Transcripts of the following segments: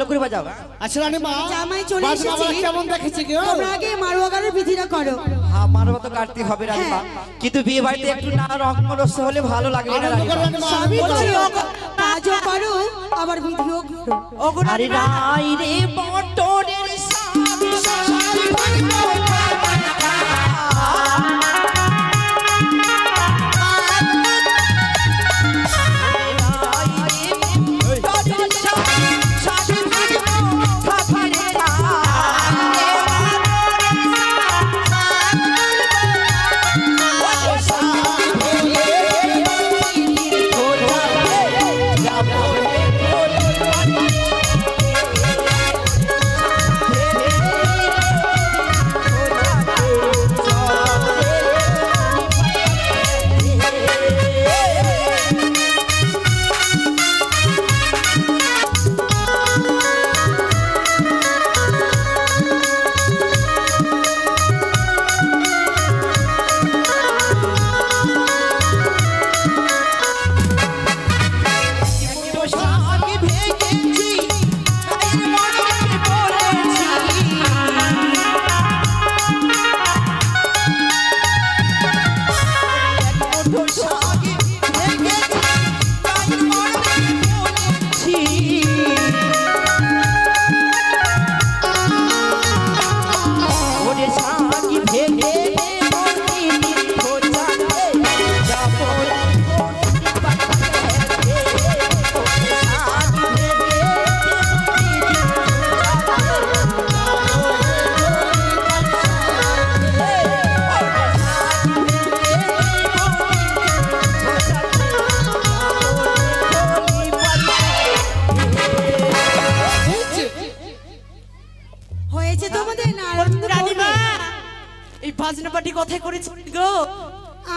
করে বাজাও। আচ্ছা রানী মা, জামাই চলে এসেছে, কেমন দেখেছে গো? তোমরা আগে মারোয়া গানের বিধিটা করো। হ্যাঁ মারবা তো কাটতে হবে রানীমা, কিন্তু বিয়ে বাড়িতে একটু না রকমরস হলে ভালো লাগবে না রানীমা। সবই করো, কাজও করো আবার বিধিও করো। আরে রাই রে বটরের স্বামী স্বামী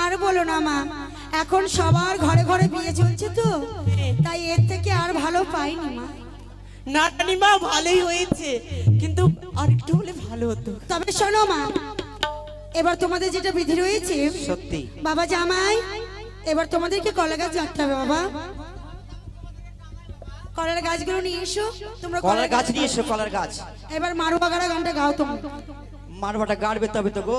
আর বলো না মা, এখন সবার ঘরে ঘরে বিয়ে চলছে তো, তাই এর থেকে আর ভালো পাইনি মা। না রানীমা ভালোই হয়েছে, কিন্তু আরেকটু হলে ভালো হতো। তবে শোনো মা, এবার তোমাদের যেটা বিধি রয়েছে, সত্যি বাবা জামাই এবার তোমাদেরকে কলা গাছ রাখতে হবে। বাবা কলার গাছগুলো নিয়ে এসো, তোমরা কলার গাছ নিয়ে এসো, কলার গাছ। এবার মারোয়া গাড়া গানটা গাও তোমরা। মারবাটা গাড়বে তবে তো গো।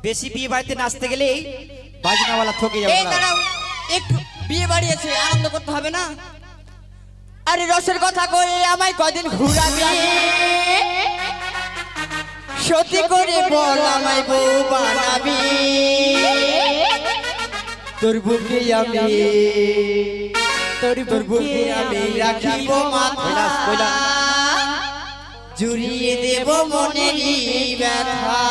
বেশি বিয়ে বাড়িতে নাচতে গেলে বাজনাওয়ালা ঠকে যাবে। এই দাঁড়াও, একটু বিয়ে বাড়ি আছে, আনন্দ করতে হবে না? আরে রসের কথা কই আমায় কদিন ঘুরাবি, সত্যি করে বল আমায় বউ বানাবি, তোর বুকে আমি রাখিব মাথা, জুড়িয়ে দেব মনেরই ব্যথা।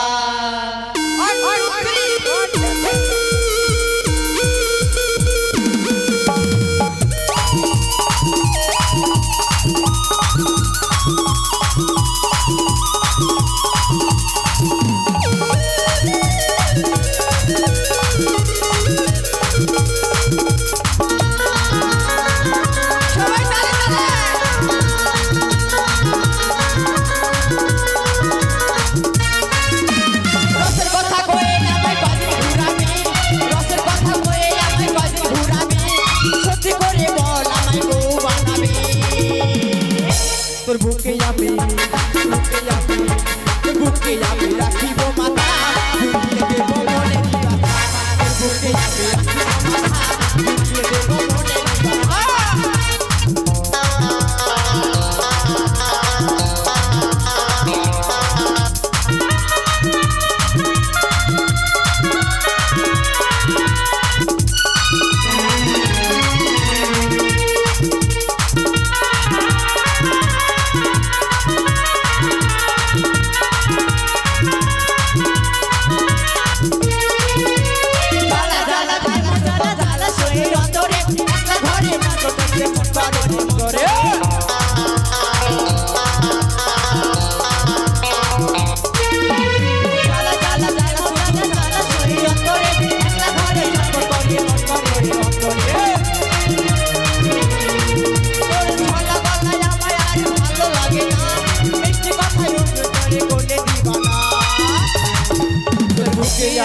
বুকে আমি রাখিব মাথা বুকে দেব মনে ব্যথা তোর বুকে আমি রাখিব মাথা বুকে দেব মনে ব্যথা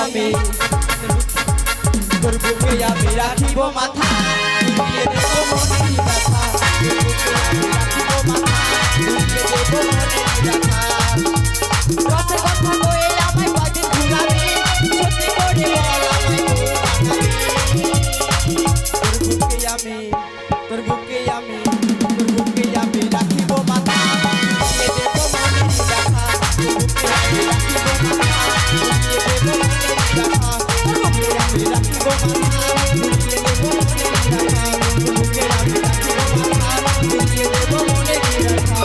আমি তোর বুকে আমি রাখিব মাথা বুকে দেব মনে ব্যথা তোর বুকে আমি রাখিব মাথা বুকে দেব মনে ব্যথা রসের কথা কয়ে আমায় কয়দিন ঘুরাবি সত্যি করে বল আমায় তোর বুকে আমি রাখিব মাথা বুকে দেব মনে ব্যথা তোর বুকে আমি রাখিব মাথা বুকে দেব মনে ব্যথা তোর বুকে আমি রাখিব মাথা বুকে দেব মনে ব্যথা তোর বুকে আমি রাখিব মাথা বুকে দেব মনে ব্যথা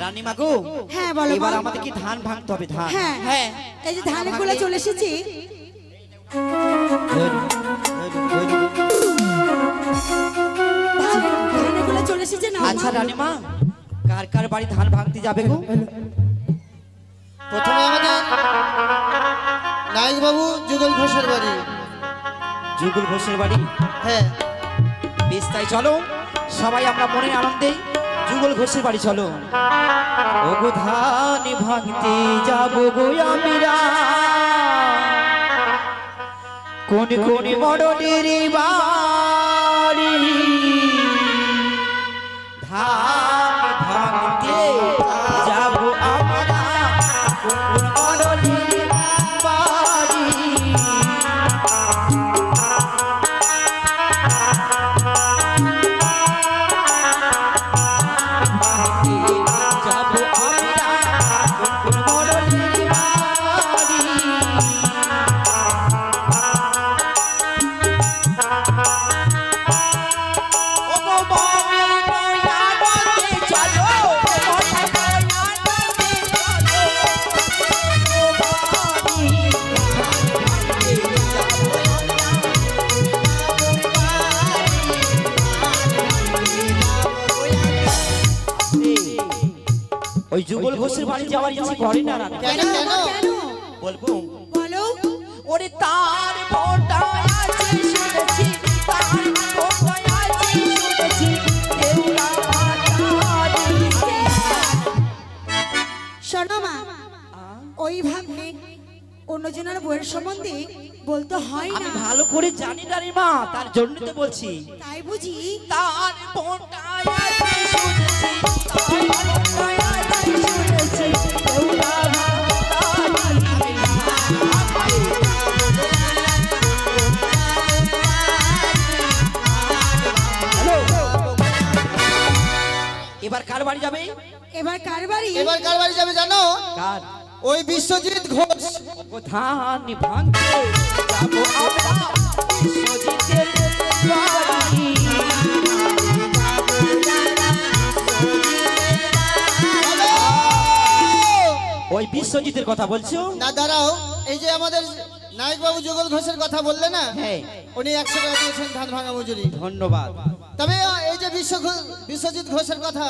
রানী মাগো হ্যাঁ বলো এবার বলো। আমাদের কি ধান ভাঙতে হবে ধান হ্যাঁ হ্যাঁ এই যে ধানের গোলা চলে এসেছি ধানের গোলা চলে এসেছে না আচ্ছা রানীমা কার কার বাড়ি ধান ভাঙতে যাবে গো প্রথমে আমাদের নায়ক বাবু যুগল ঘোষের বাড়ি। যুগল ঘোষের বাড়ি হ্যাঁ বেশ তাই চলো সবাই আমরা মনে আনন্দে যুগল ঘোষের বাড়ি চলো ও গো ধান ভাঙতে যাবো গো আমরা কোন কোন মডলের বাড়ি ধান ভাঙতে যাবো আমরা কোন কোন মডলের বাড়ি যাবো আমরা কোন মডলের বাড়ি ও গো বমি নয়া বলতে চলো কথা নয়া বলতে চলো ও বাড়ি যাবো ওই যুগল ঘোষের বাড়ি যাওয়ার ইচ্ছে করে না রানী। কেন কেন কেন বলবো বলো ওরে তার ফোঁটা আছে শুনেছি তার ফোঁটা আছে শুনেছি দেউলা মাতারি শোনো মা ওইভাবে অন্যজনের বইয়ের সম্বন্ধে বলতে হয় আমি না ভালো করে জানি না রে মা তার জন্য তো বলছি তাই বুঝি তার ফোঁটা আছে শুনেছি তার ফোঁটা আছে শুনেছি দেউলা এবার কার বাড়ি যাবে এবার কার বাড়ি এবার কার বাড়ি যাবে জানো? কার ওই বিশ্বজিৎ ঘোষ। ও ধান ভাঙতে যাবো আমরা বিশ্বজিতের বাড়ি ওই বিশ্বজিতের কথা বলছো না দাঁড়াও, এই যে আমাদের নায়ক বাবু যুগল ঘোষের কথা বললে না, হ্যাঁ উনি 100 টাকা দিয়েছেন ধান ভাঙা মজুরি। ধন্যবাদ তবে এই যে বিশ্বজিৎ ঘোষের কথা,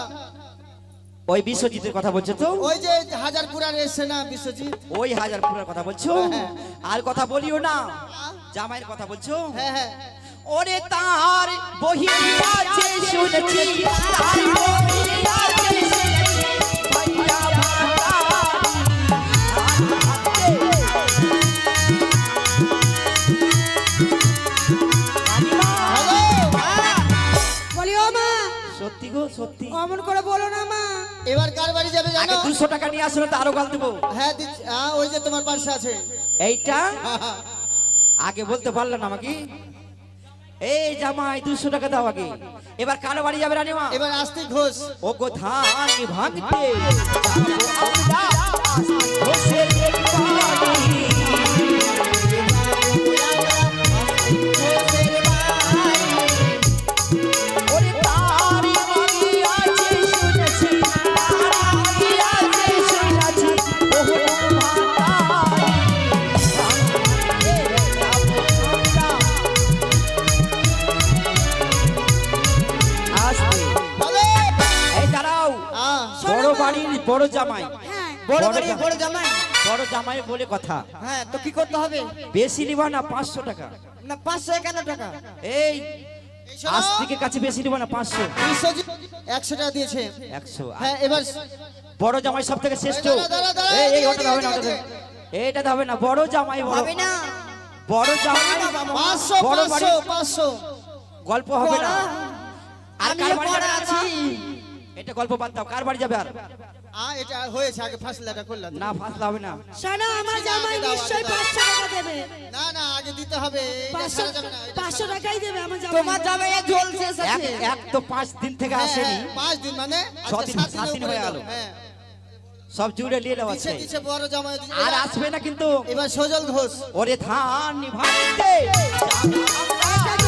ওই বিশ্বজিতের কথা বলছো তো ওই যে হাজারপুরার এসছে না বিশ্বজিৎ, ওই হাজারপুরের কথা বলছো হ্যাঁ। আর কথা বলিও না জামাইয়ের কথা বলছো হ্যাঁ হ্যাঁ ওরে তার বহিন আছে শুনেছি তার বহিন আছে শুনেছি ভাইয়া হ্যালো। বলি ও মা সত্যি গো সত্যি অমন করে বলো না মা এবার কার বাড়ি যাবে আগে জানো? 200 টাকা নিয়ে আসলে তো আরো গাল দেবো। হ্যাঁ ওই যে তোমার পার্সে আছে। এইটা হ্যাঁ, হ্যাঁ। আগে বলতে পারলে না আমাকে। এই জামাই 200 টাকা দাও আগে। এবার কার বাড়ি যাবে রানীমা? এবার আস্তিক ঘোষ। ও গো ধান ভাঙতে যাবো আমরা আস্তিক ঘোষের বাড়ি। ওরে তারি মাগি আছে শুনেছি, তারি আছে শুনেছি, ওহ ভাতারি ভাঙতে যাবো আমরা আস্তে। বলো। এই দাঁড়াও, বড় বাড়ির বড় জামাই, হ্যাঁ বড় বড় বাড়ি জামাই। বড় জামাই। বড় জামাই বলে কথা। হ্যাঁ তো কি করতে হবে? বেশি নিবা না 500 টাকা। না 500 কেন টাকা? এই এই শোনো, আস্তিকের কাছে বেশি নিবা না 500 বিশ্বজিৎ 100 টাকা দিয়েছে। 100। হ্যাঁ এবার বড় জামাই সব থেকে শ্রেষ্ঠ। দাঁড়া, দাঁড়া, এই এদিকে, ওটা হবে না, এদিকে, এইটা হবে না। বড় জামাই বড়, হবে না। বড় জামাই 500 বড় বাড়ি 500 গল্প হবে না। আর আমি কার বাড়ি পড়া যাবে? আছি। এটা গল্প বাদ দাও, কার বাড়ি যাবে? আর এটা হয়েছে, আগে ফাসলাটা করলাম। না ফাসলা হবে না। শোনো আমার জামাই নিশ্চয়ই 500 টাকা দেবে। না না, আগে দিতে হবে। এটা 500 ছাড়া যাবে না, এটা 500 টাকাই দেবে আমার জামাই। তোমার জামাই জল শেষ এক আছে। এক তো 5 দিন থেকে হ্যাঁ, আসেনি, হ্যাঁ, 5 দিন মানে আজকে 6 দিন, 7 7 দিন হয়ে গেল। হ্যাঁ সব জুড়ে নিয়ে নেওয়া দিচ্ছে আছে। দিচ্ছে বড় জামাই দিচ্ছে। আর আসবে না কিন্তু। এবার সজল ঘোষ। ওরে ধান ভাঙতে যাবো আমরা।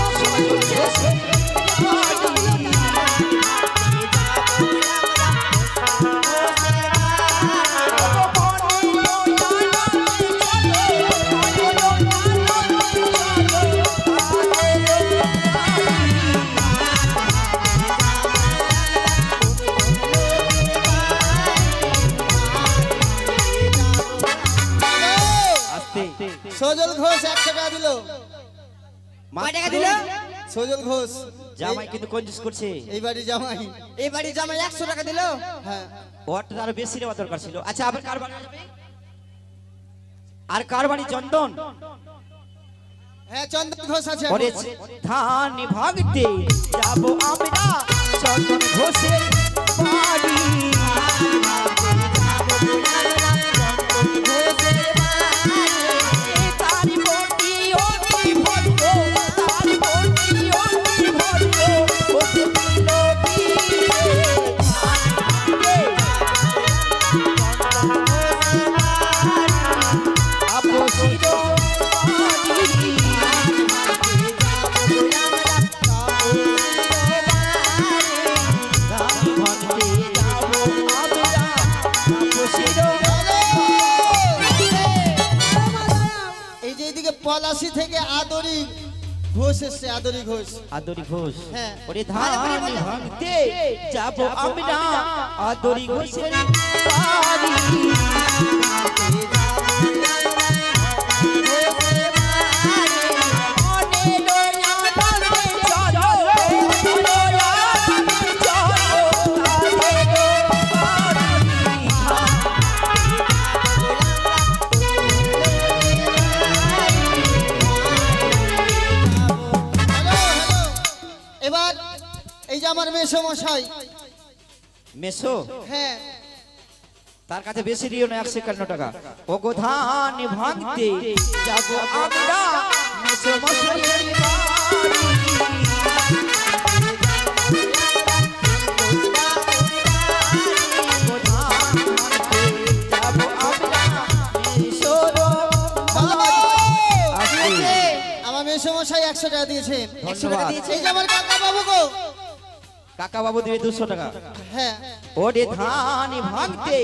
আস্তে সজল ঘোষ 100 টাকা দিল। কয় টাকা দিল? সজল ঘোষ জামাই কিন্তু কঞ্জুস করছে। এই বাড়ি জামাই। এই বাড়ি জামাই 100 টাকা দিল। হ্যাঁ ওটা আরো বেশি নেওয়া দরকার ছিল। আচ্ছা আবার কার বাড়ি যাবে? আর কার বাড়ি? চন্দন। হ্যাঁ চন্দন ঘোষ আছে। ওরে ধান ভাঙতে যাবো আমরা চন্দন ঘোষের বাড়ি। তারি বটি অতি ভদ্র, তারি বটি অতি ভদ্র, ওতে বিলোপি আপসির বাড়ি। ধান ভাঙতে যাবো আমরা আপসির এই যে এদিকে পলাশি থেকে আদরি ঘোষ এসছে। আদরি ঘোষ। আদরি ঘোষ। হ্যাঁ। ওরে ধান ভাঙতে যাবো আমরা আদরি ঘোষের বাড়ি। Hello, hello. এবার এই যে আমার মেসমশাই। মেসো হ্যাঁ তার কাছে বেশি দিও না 151 টাকা। ও গো ধান ভাঙতে যাবো আমরা মেসো মশাইয়ের বাড়ি। ও ধান ভাঙতে যাবো আমরা মেসোর বাড়ি। আসবে। আমার মেসমশাই 100 টাকা দিয়েছে। 100 টাকা ধন্যবাদ। দিয়েছে। এই যে আমার কাকা বাবু গো। কাকা বাবু দিবে 200 টাকা। হ্যাঁ ওরে ধান ভাঙতে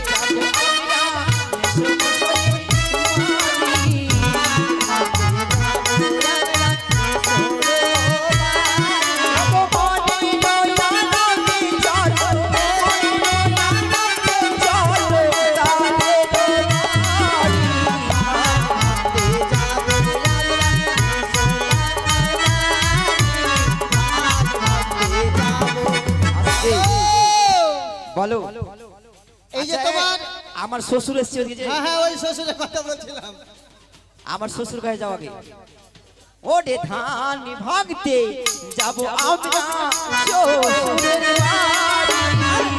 যাবো আমরা মেসো মশাইয়ের বলো। এই যে আচ্ছা, তোমার আমার শ্বশুর এসছে ওদিকে যে। হ্যাঁ হ্যাঁ ওই শ্বশুরের কথা বলছিলাম। আমার শ্বশুর কাছে যাও আগে। ওরে ধান ভাঙতে যাবো আমরা শ্বশুরের বাড়ি।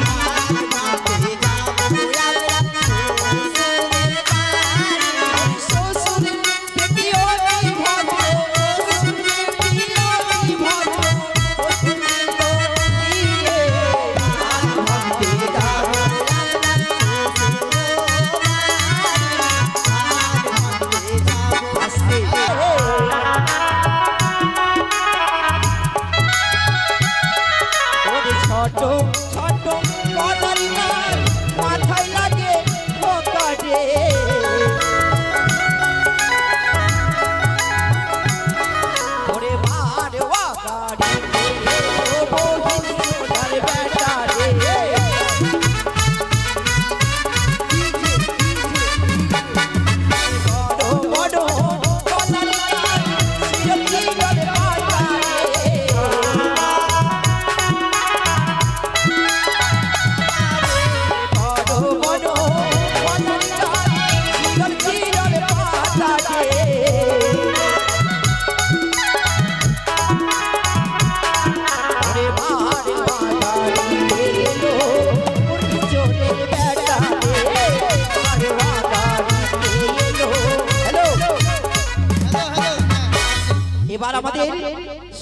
এবার আমাদের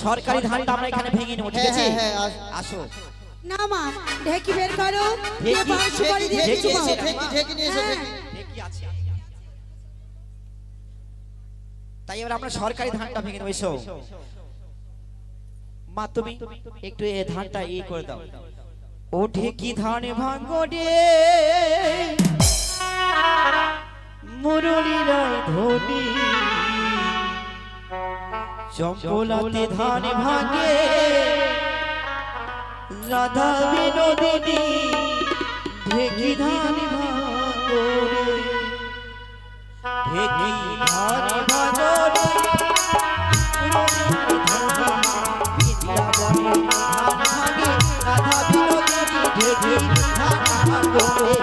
সরকারি ধানটা আমরা এখানে ভেঙে নেবো, ঠিক আছে? হ্যাঁ, হ্যাঁ, আসো। না মা, ঢেকি বের করো, দিয়ে ঢেকি, বাঁশ সুপারি দিয়ে ঢেকি, চুবাও। ঢেকি নিয়ে এসো, হ্যাঁ। ঢেকি আছে। তাই এবার আমরা সরকারি ধানটা ভেঙে নেবো, এসো। মা তুমি একটু এই ধানটা করে দাও। ও ঢেকি ধানে ভাঙো রে, মুরলি রায় ধনী, চম্পলাতে ধানে ভাঙে রাধা বিনোদিনী, ঢেকি ধানে ভাঙো রে, ঢেকি ধানে ভাঙো রে, মুরলি ধনী, বৃন্দাবনে ধান ভাঙে রাধা বিনোদিনী, ঢেকি ধানে ভাঙো রে।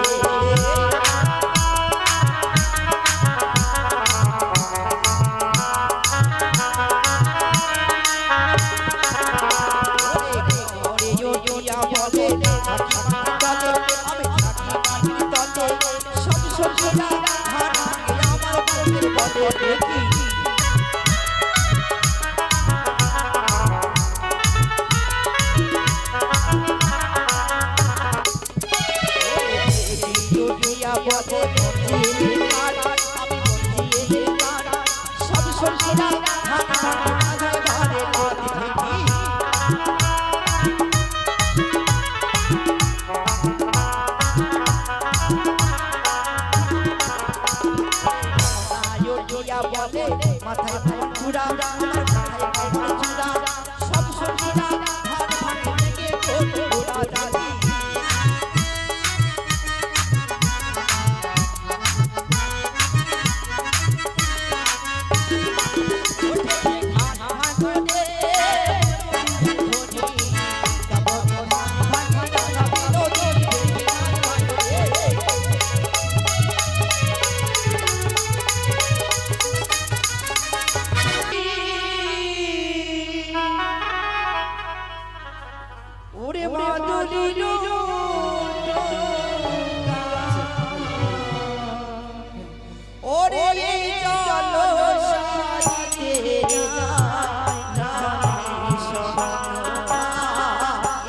মাথায় চূড়া, মাথায় চূড়া, সব সঙ্গীরা ধান ভাঙে থেকে ঘোড়া দাদি। ওরে মাদুলি ওরে চলো সাথে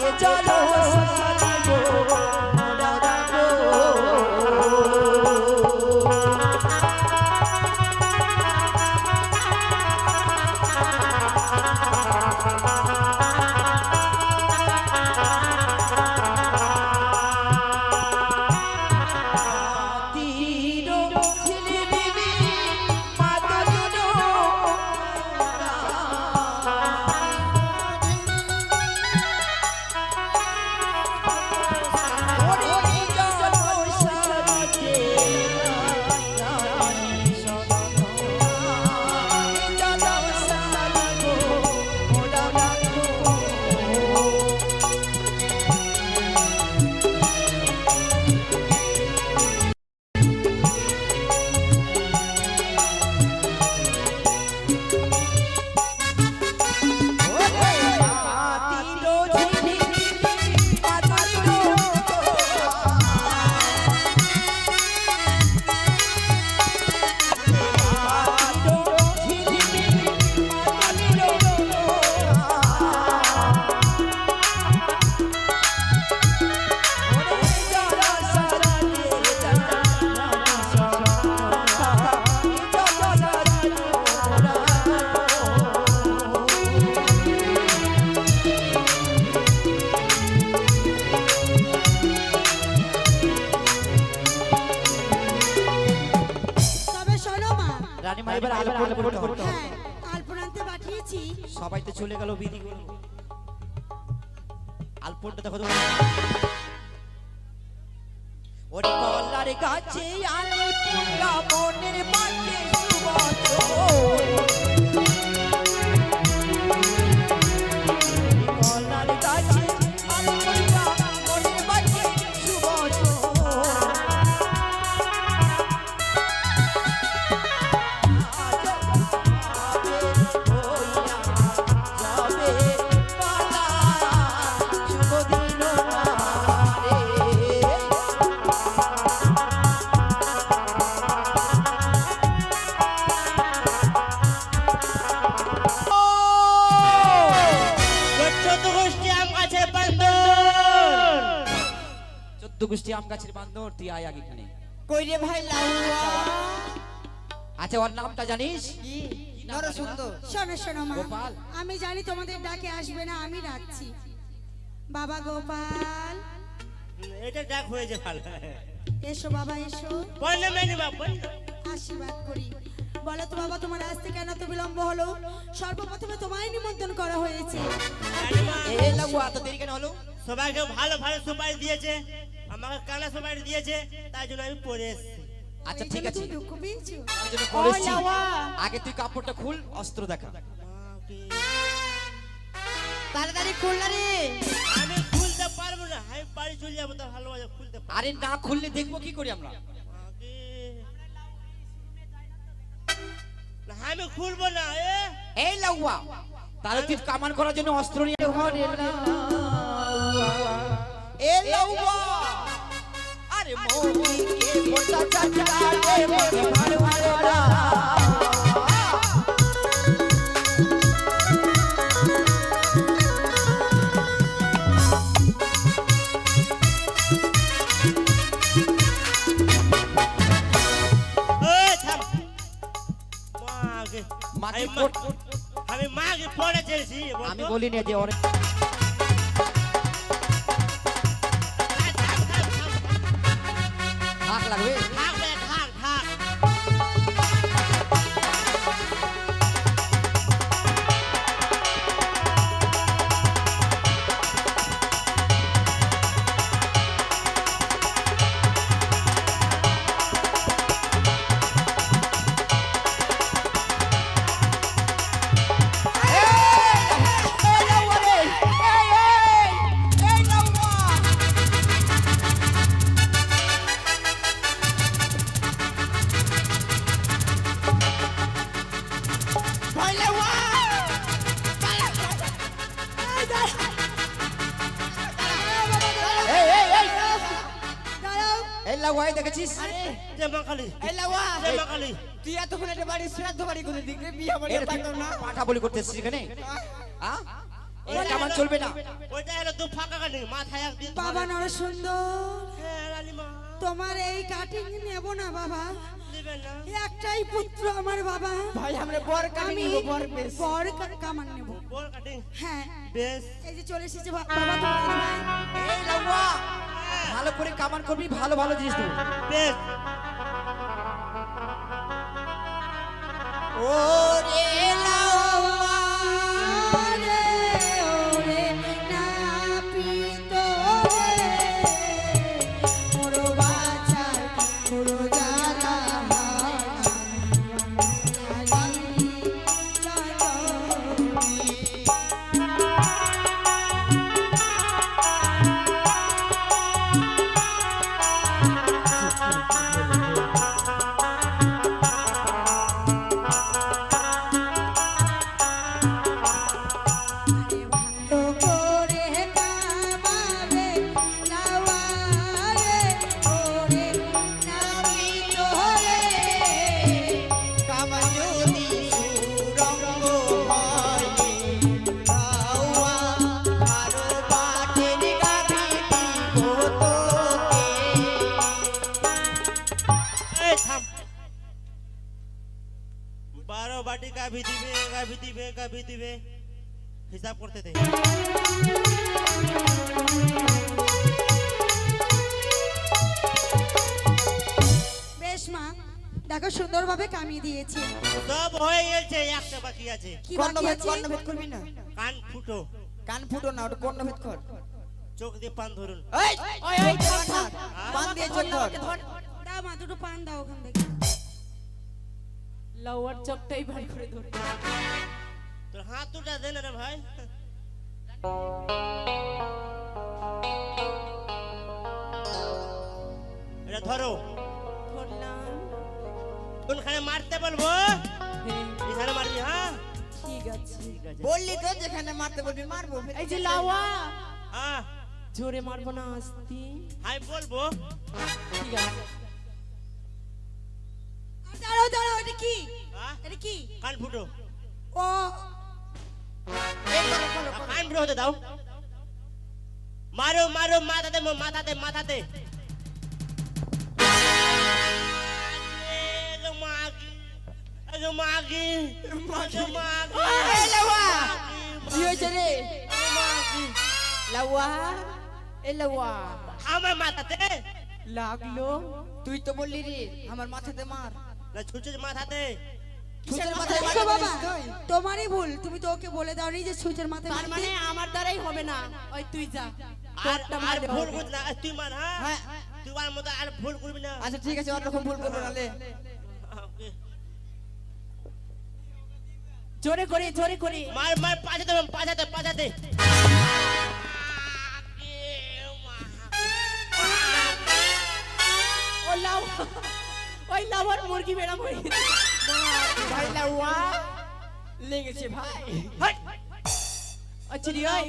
এ চলো সবাই তো চলে গেল বিধি আলপনটা দেখো তো ওরে কলার গাছে আলপনটা মনের বাজে কলার গাছে আলপনটা মনের বাজে জাম গাছের বান্দর, তুই আয় আগে এখানে। কই রে ভাই লাউয়া আচ্ছা ওর নামটা জানিস? কি নরসুন্দর শোনো শোনো মা, গোপাল। আমি জানি তোমাদের ডাকে আসবে না, আমি ডাকছি। বাবা গোপাল, এটা ডাক হয়েছে ভালো। এসো বাবা এসো, বললে মেনি বাবা, আশীর্বাদ করি। বলো তো বাবা, তোমার আসতে কেন এত বিলম্ব হলো? সর্বপ্রথমে তোমায় নিমন্ত্রণ করা হয়েছে। রানীমা এ লাগু এত দেরি কেন হলো? সবাইকে ভালো ভালো সুপারি দিয়েছে, আমাকে কানা সুপারি দিয়েছে, তাই জন্য আমি পরে এসেছি। আচ্ছা এই ঠিক জন্য আছে, তুমি দুঃখ পেয়েছো? তার জন্য ও বলেছি লাউয়া আগে তুই কাপড়টা খুল, অস্ত্র দেখা। তাড়াতাড়ি খুল না রে আমি খুলতে পারবো না, আমি বাড়ি চলে যাবো, তা ভালো ভালো খুলতে পারবো আরে না খুললে দেখবো কি করি আমরা? না, আমি খুলবো না। এই লাউয়া, তাহলে তুই কামান করার জন্য অস্ত্র নিয়ে ঘরে এ লাউয়া। আরে মৌমিকে মোটা চাচা রে মনে ভালো ভালো না। মাকে পড়- আমি মাকে পড়ে চেয়েছি। আমি বলি না যে অনেক হাত লাগবে। দাঁড়াও, এই লাউয়াই দেখেছিস? যে মা কালী, এই লাউয়া যে মা কালী। তুই এতক্ষণ একটা বাড়ি শ্রাদ্ধ বাড়ি করে দিক রে, বিয়ে বাড়ি এটা তুই পারতো না। পাঠা বলি করতে এসেছিস এখানে? হ্যাঁ? এই কামান চলবে না। ওইটা হলো দু ফাঁকা কালী, মাথায় একদিন বাবা নরসুন্দর, হ্যাঁ রানীমা, তোমার এই কাটিং নেব না বাবা। নেবেন না? একটাই পুত্র আমার বাবা, ভাই আমরা বর কামি আমি নিব, বর বেশ বর কামান নেব। বল কাটিং হ্যাঁ, বেশ। এই যে চলে এসেছে বাবা তোমার ভাই। এই লাউয়া, ভালো করে কামান করবি, ভালো ভালো জিনিস দেবো। বেশ। ওরে লাউয়া ওরে ওরে নাপিত রে, মোর বাছার মোর যারা হারি চরণী। আরে ভালো করে কামাবে লাওয়ারে, ওরে নাপিত রে, কামান যদি সুরঙ্গ হয় লাউয়া আরো পাটের গাবি দিব তোকে। এই থাম। 12 বাটি গাভী দিবে, গাভী দিবে, গাভী দিবে, হিসাব করতে দে। বেশ মা, দেখো সুন্দরভাবে কামিয়ে দিয়েছে। সব হয়ে গেছে, একটা বাকি আছে। কি বাকি কর্ণভেদ আছে? কর্ণভেদ করবি না, কান ফুটো, কান ফুটো না, ওটা কর্ণভেদ কর। চোখ দিয়ে পান ধরুন। এই ওই ওই ধর, পান দিয়ে চোখ ধর। দাও মা, দুটো পান দাও ওখান থেকে। লাউয়ার চোখটাই ভাই করে ধরে। তোর হাত দুটা দে না রে ভাই। এটা ধরো, ধরলাম। কোনখানে মারতে বলবো হ্যাঁ, এখানে মারবি। হ্যাঁ ঠিক আছে। বললি তো যেখানে মারতে বলবি মারবো। এই যে লাউয়া, হ্যাঁ জোরে মারবো না, আস্তে। আমি বলবো। ঠিক আছে। দাঁড়াও দাঁড়াও, এটা কি? হ্যাঁ এটা কি? কান ফুটো, ও কান ফুটো হতে দাও। মারো মারো, মাথাতে মাথাতে মাথাতে। মাগি মাগি এই লাউয়া কি হয়েছে রে লাউয়া এই লাউয়া আমার মাথাতে লাগলো তুই তো বললি রে আমার মাথাতে মার না ছুঁচের মাথাতে ছুঁচের মাথায় দেখো বাবা তোমারই ভুল, তুমি তো ওকে বলে দাওনি যে সুচের মাথায় তার মানে আমার দ্বারাই হবে না, ওই তুই যা আর তোরটা আর মারতে ভুল হবে। করবি না তুই মান হ্যাঁ হ্যাঁ তুই আর মতো আর ভুল করবি না আচ্ছা ঠিক আছে অন্য রকম ভুল করবো নালে ওকে। জোরে করে জোরে করে মার মার পাছাতে ও লাউ ওই লাউয়ার মুরগি বেড়া মরে গেছে। ভাই লাউয়া লেগেছে ভাই হাই আচ্ছা রে ওই,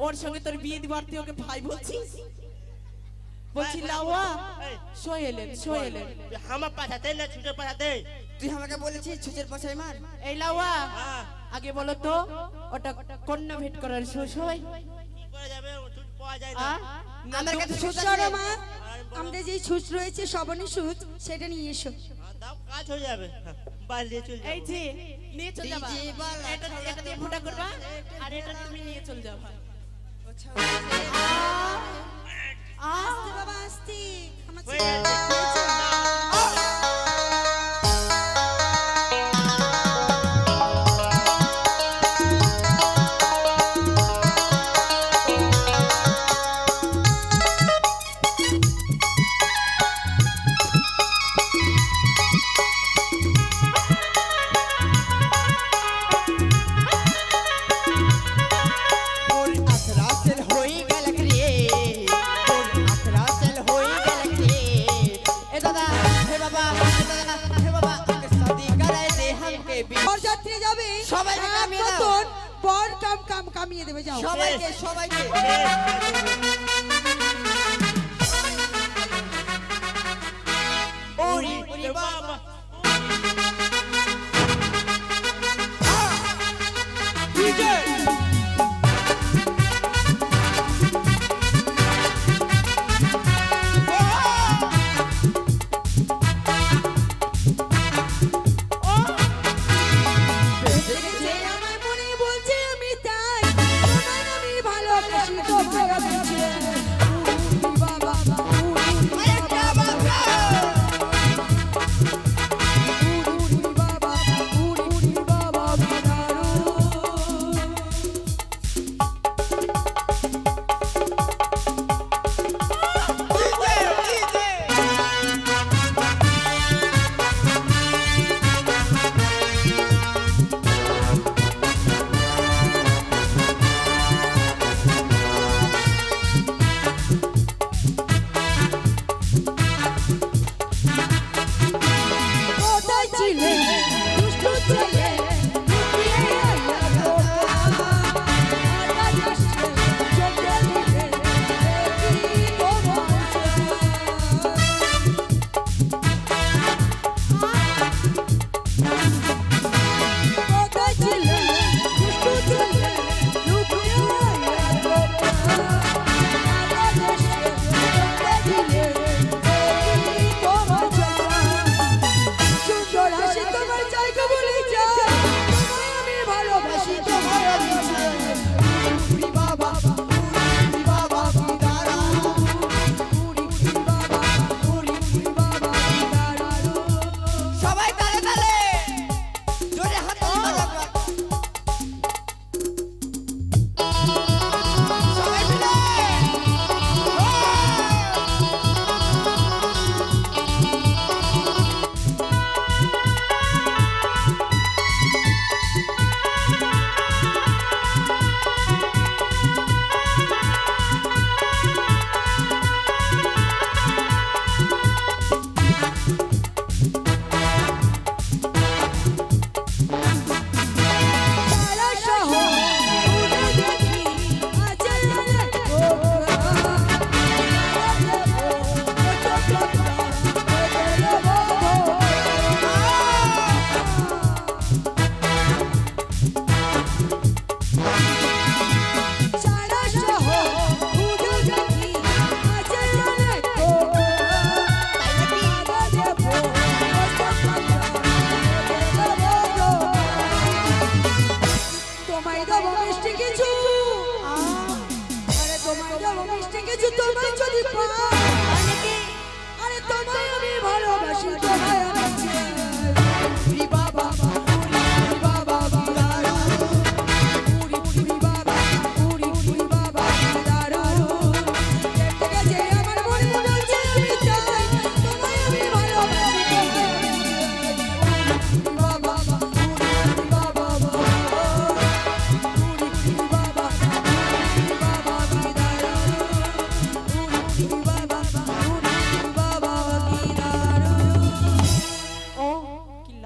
ওর সঙ্গে তোর বিয়ে দিবার তুই ওকে ভাই বলছিস? বলছি লাউয়া সোহেলেন তুই আমার পাছাতে না ছুঁচের পাছাতে তুই আমাকে বলেছিস ছুঁচের পাছায় মার এই লাউয়া হ্যাঁ আগে বলো তো ওটা কন্যা ভেট করার শোষ হয়? কি করে যাবে ছুঁচ পাওয়া যায় না না আমার কাছে সুচ আছে সরো রে। মা, আমাদের যেই সুচ রয়েছে সবনি সুচ সেটা নিয়ে এসো। দাও কাজ হয়ে যাবে বাল দিয়ে চল এই যে নিয়ে চল যাবা, ডিজে বালা এটা দিয়ে ফোঁটা করবা আর এটা তুমি নিয়ে চল যাবা। আস্তে বাবা আস্তে, আমার হয়ে ছেলে গেছে। ওর আখরাসেল হয়ে গেল রে ওর আখরাসেল হয়ে গেল রে এ দাদা হে বাবা হে বাবা আগে শাদি করায় দে हमके भी বরযাত্রী যাবে, সবাইকে এক কামিয়ে দাও। মতন বর কামিয়ে দেবে, যাও। সবাইকে ওরে ওরে বাবা যে আমার মনে বলছে আমি তাই, তোমায় আমি ভালোবাসি, তোমায় আমি চাই। উরি বাবা, উরি বাবা।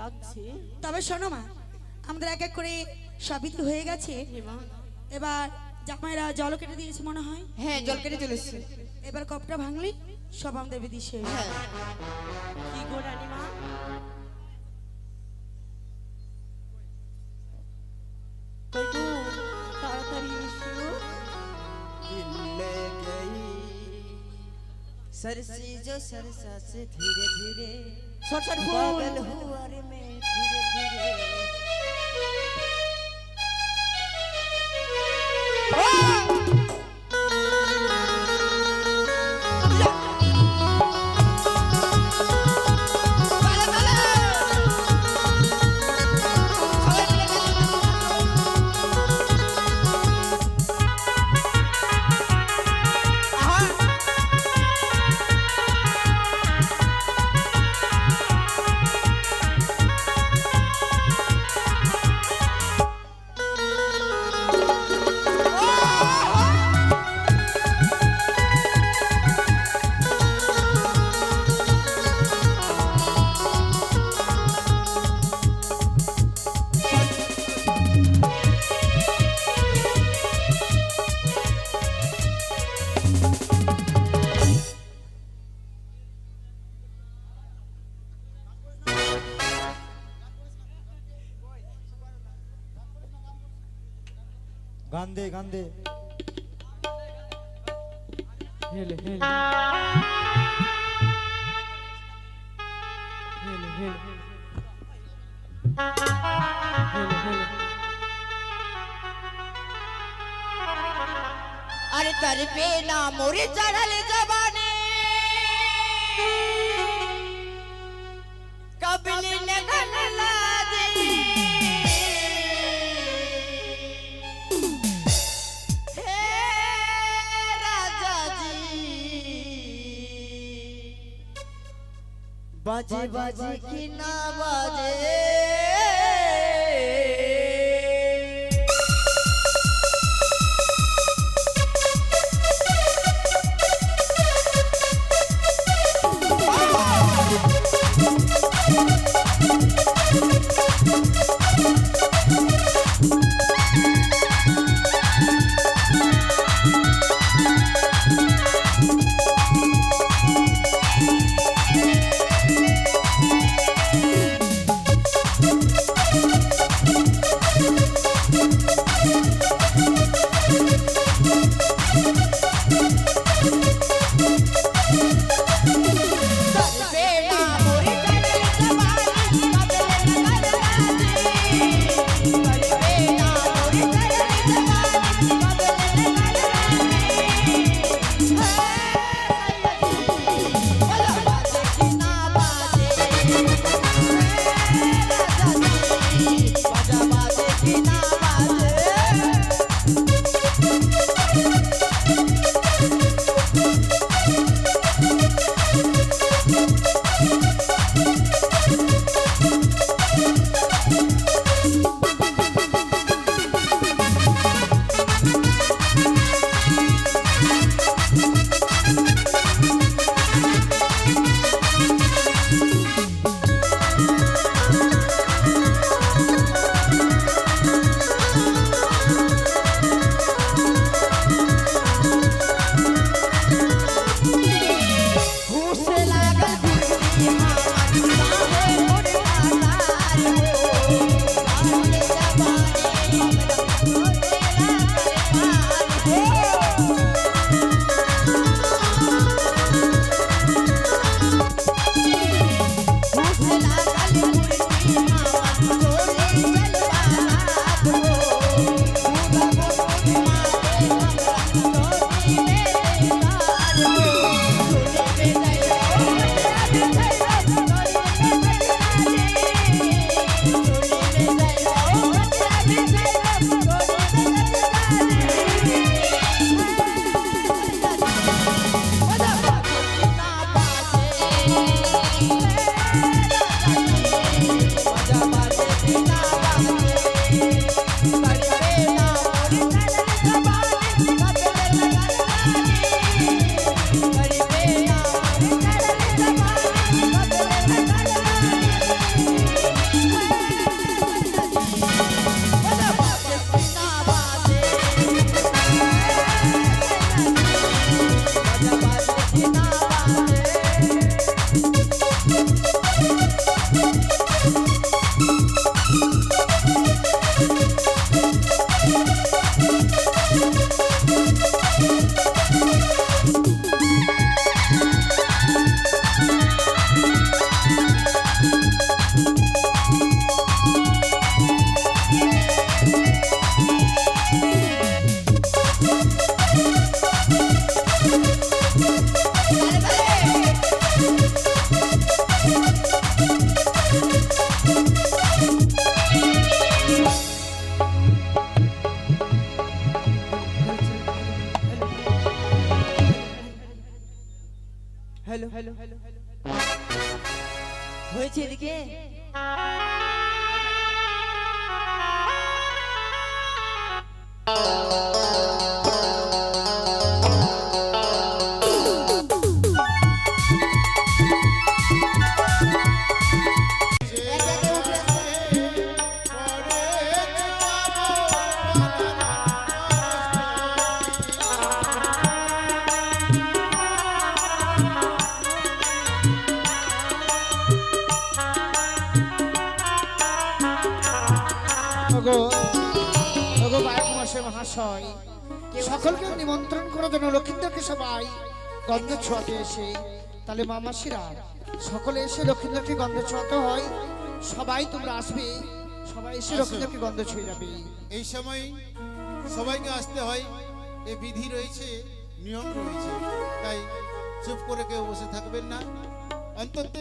ডাকছে তবে শোনো মা, আমাদের এক এক করে সবই তো হয়ে গেছে। এবার জামাইরা জল কেটে দিয়েছে মনে হয়। হ্যাঁ জল কেটে চলেছে। এবার কপটা ভাঙলি সব আমাদের বিধি শেষ। হ্যাঁ কি গো রানীমা, কই গো তাড়াতাড়ি এসো। दिल ले गई सरसी जो सरसा से धीरे धीरे সরসর ফুল पागल हुआ रे मैं धीरे धीरे গান দে হেলে হেলে হেলে হেলে হেলে হেলে अरे तर पे ना मोरे चढ़ल जवानी कबिल लगन लागे हे राजा जी बाजे बाजे की ना बाजे ওগো ওগো গায়ক মশাই মহাশয়, সকলকে নিমন্ত্রণ করে দেন লক্ষ্মীদেরকে সবাই গন্ধ ছোঁয়াতে এসে। তাহলে মামাসিরা সকলে এসে লক্ষ্মীদেরকে গন্ধ ছোঁয়াতে হয়, সবাই তোমরা আসবে, সবাই এসে লক্ষ্মীদেরকে গন্ধ ছুঁয়ে যাবে। এই সময় সবাইকে আসতে হয়, এ বিধি রয়েছে, নিয়ম রয়েছে, তাই চুপ করে কেউ বসে থাকবেন না। অন্তত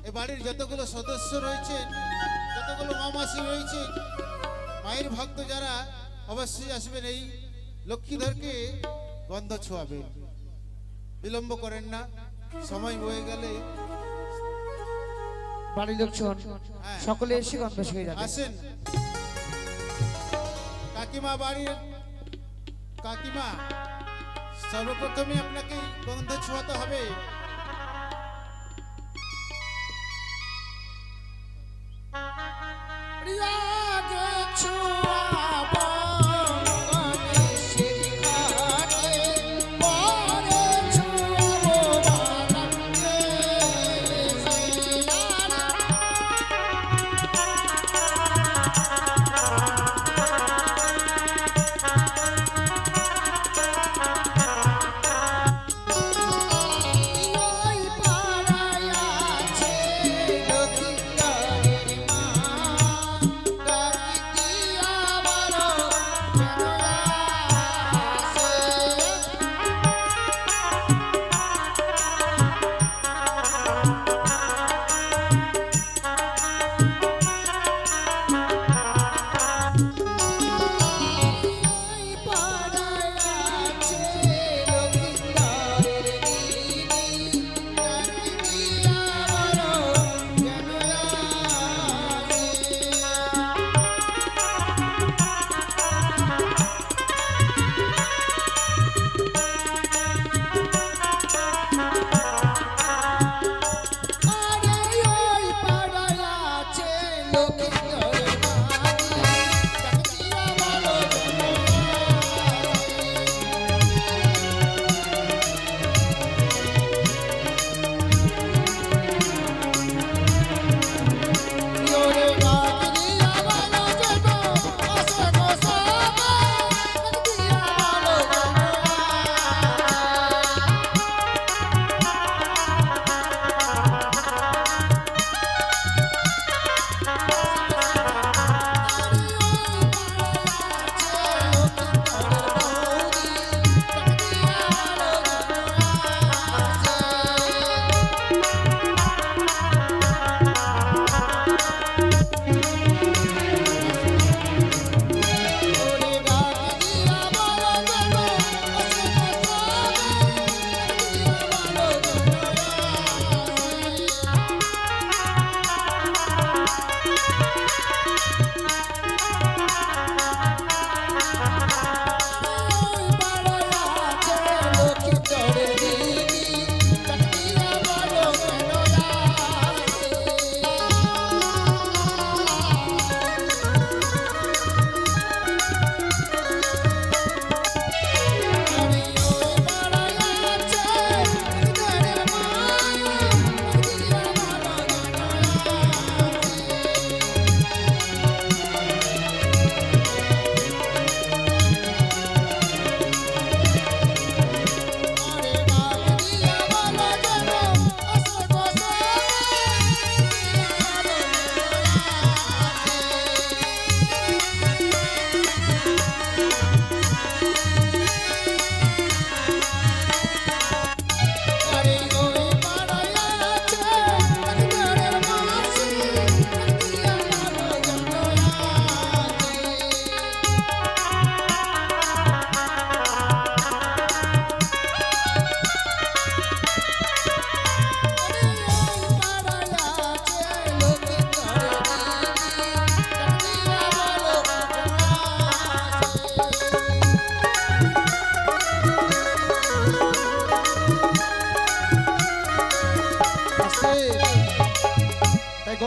এ বাড়ির যতগুলো সদস্য রয়েছেন, যতগুলো মামাসি রয়েছে, মায়ের ভক্ত যারা, অবশ্যই আসবেন, এই লক্ষ্মীধরকে গন্ধ ছোঁয়াবেন। বিলম্ব করেন না, সময় বয়ে গেলে বাড়ির লোকজন সকলে এসে গন্ধ ছুঁয়ে যাবে। আসেন। কাকিমা, বাড়ির কাকিমা, সর্বপ্রথমে আপনাকে গন্ধ ছোঁয়াতে হবে।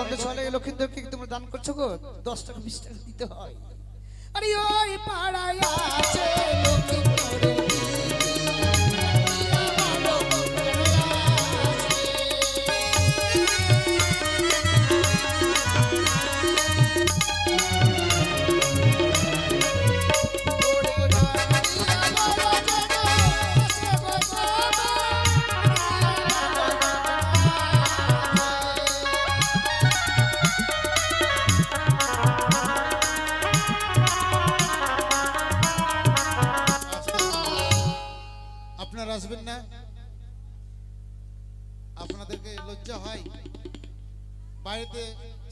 গন্ধ চলে লক্ষ্মীদেরকে তোমরা দান করছো গো 10 টাকা 20 টাকা দিতে হয়। আরে ওই পাড়ায় আছে লক্ষ্মীপুরের আপনারা আসবেন না? আপনাদেরকে লজ্জা হয়? বাড়িতে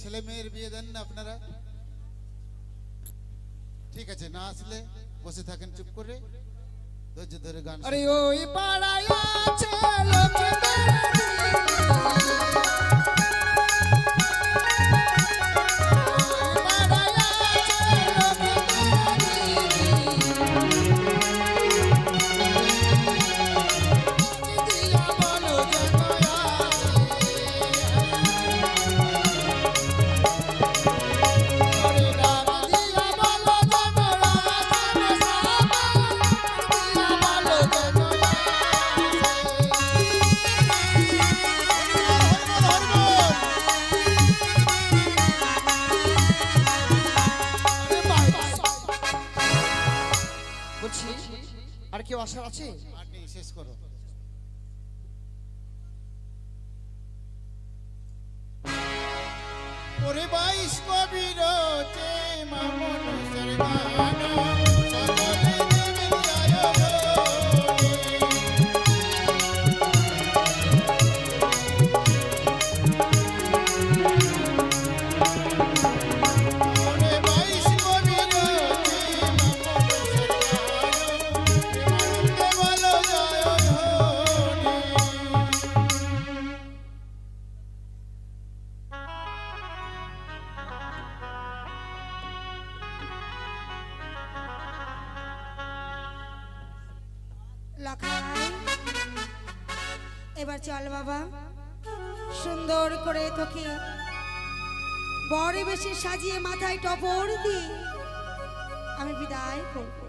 ছেলে মেয়ের বিয়ে দেন না আপনারা? ঠিক আছে, না আসলে বসে থাকেন চুপ করে, ধৈর্য ধরে গান আরে ওই পাড়ায় আছে বলছি, আর কেউ আসার আছে? আপনি শেষ করো। ওরে বাইশ কবির চে মামন সরগান সকলে দেবেন ওরে বাইশ কবির চে মামন সরগান দেবলো জয় লখাই এবার চল বাবা, সুন্দর করে তোকে বড় বেশি সাজিয়ে মাথায় টপর দিয়ে আমি বিদায় করবো।